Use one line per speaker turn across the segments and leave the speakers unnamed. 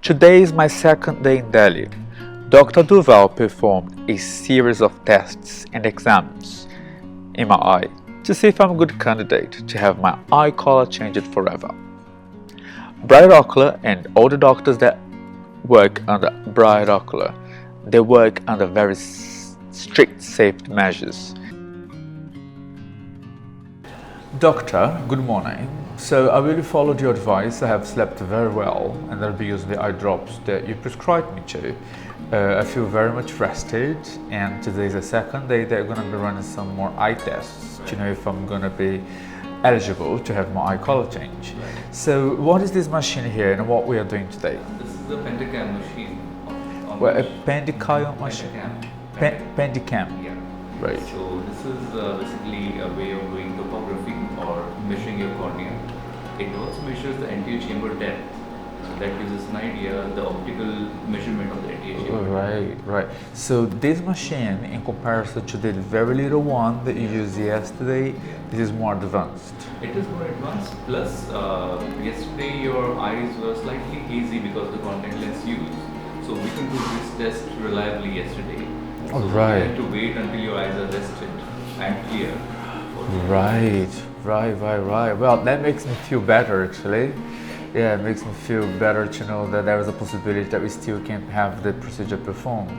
Today is my second day in Delhi. Dr. Duval performed a series of tests and exams in my eye to see if I'm a good candidate to have my eye color changed forever. Brightocular and all the doctors that work under Brightocular, they work under very strict safety measures. Doctor, good morning. So I really followed your advice. I have slept very well and I'll be using the eye drops that you prescribed me to. I feel very much rested, and today is the second day they're going to be running some more eye tests to know if I'm going to be eligible to have my eye color change. So what is this machine here and what we are doing today?
This is the Pentacam machine.
Well, a Pentacam machine? Pentacam.
Yeah.
Right.
So this is basically a way of doing topography or measuring your cornea. It also measures the anterior chamber depth. So that gives us an idea the optical measurement of the anterior chamber.
Right. So this machine, in comparison to the very little one that you used yesterday, this is more advanced.
It is more advanced. Plus, yesterday your eyes were slightly hazy because of the contact lens used. So we can do this test reliably yesterday. So we have to wait until your eyes are rested and clear.
Right. Well, that makes me feel better actually. Yeah, it makes me feel better to know that there is a possibility that we still can have the procedure performed.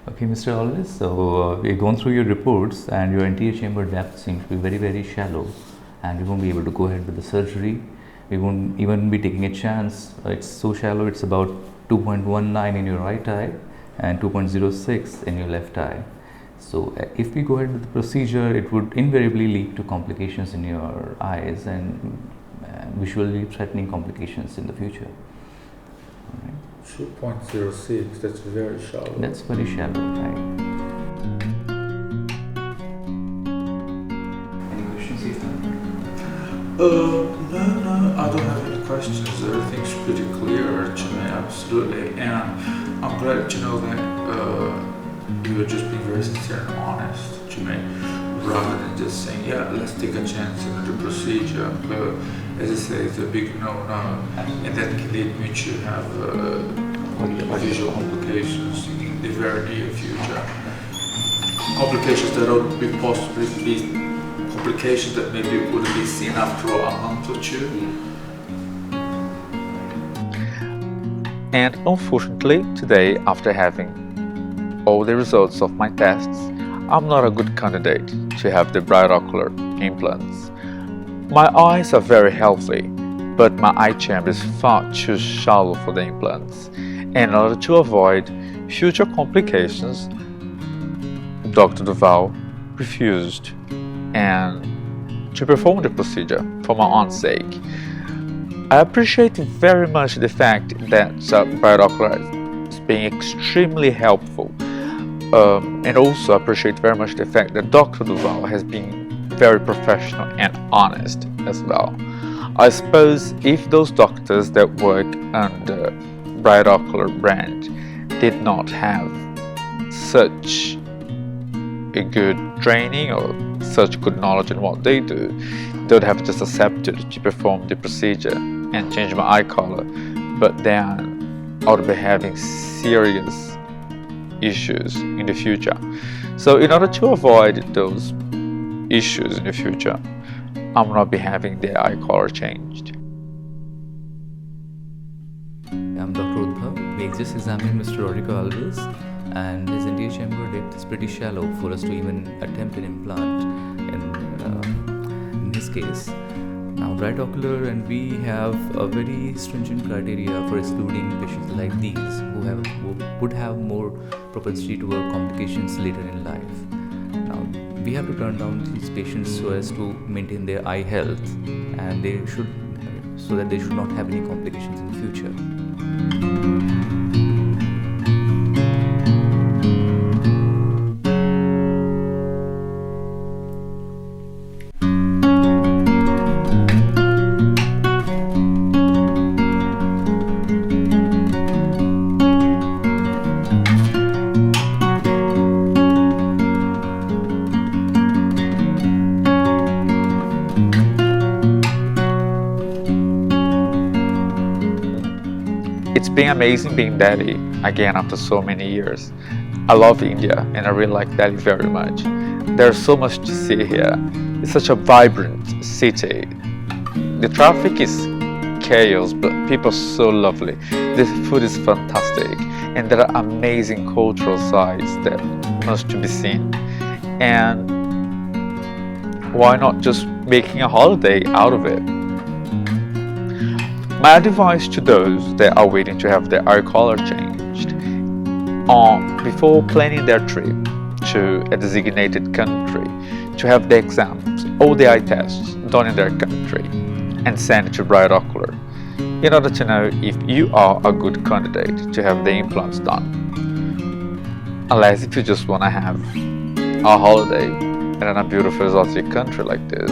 Okay, Mr. Alvis, so we've gone through your reports and your anterior chamber depth seems to be very, very shallow, and we won't be able to go ahead with the surgery. We won't even be taking a chance. It's so shallow, it's about 2.19 in your right eye and 2.06 in your left eye. So if we go ahead with the procedure, it would invariably lead to complications in your eyes and visually threatening complications in the future.
2.06, that's very shallow.
That's very shallow, right? Any questions, Ethan?
No, I don't have any questions. Everything's pretty clear to me, absolutely. And I'm glad to know that you were just being very sincere and honest to me, rather than just saying, yeah, let's take a chance and do the procedure. But as I say, it's a big no-no, and that can lead me to have visual complications in the very near future. Complications that would be possibly be complications that maybe wouldn't be seen after a month or two. And unfortunately, today, after having all the results of my tests, I'm not a good candidate to have the Brightocular implants. My eyes are very healthy, but my eye chamber is far too shallow for the implants. And in order to avoid future complications, Dr. Duval refused to perform the procedure for my own sake. I appreciate very much the fact that Brightocular is being extremely helpful, and also appreciate very much the fact that Dr. Duval has been very professional and honest as well. I suppose if those doctors that work under Brightocular brand did not have such a good training or such good knowledge in what they do, they would have just accepted to perform the procedure and change my eye color. But then I would be having serious issues in the future. So in order to avoid those issues in the future, I'm not be having the eye color changed.
I'm Dr. Udbhav. We just examined Mr. Rodrigo Alves, and his anterior chamber depth is pretty shallow for us to even attempt an implant in his case. Now, Brightocular and we have a very stringent criteria for excluding patients like these who would have more propensity toward complications later in life. Now, we have to turn down these patients so as to maintain their eye health, and so that they should not have any complications in the future.
It's been amazing being Delhi again after so many years. I love India and I really like Delhi very much. There's so much to see here. It's such a vibrant city. The traffic is chaos, but people are so lovely. The food is fantastic, and there are amazing cultural sites that must be seen. And why not just making a holiday out of it? My advice to those that are waiting to have their eye color changed before planning their trip to a designated country to have the exams, all the eye tests done in their country and sent to Brightocular in order to know if you are a good candidate to have the implants done. Unless if you just want to have a holiday in a beautiful exotic country like this.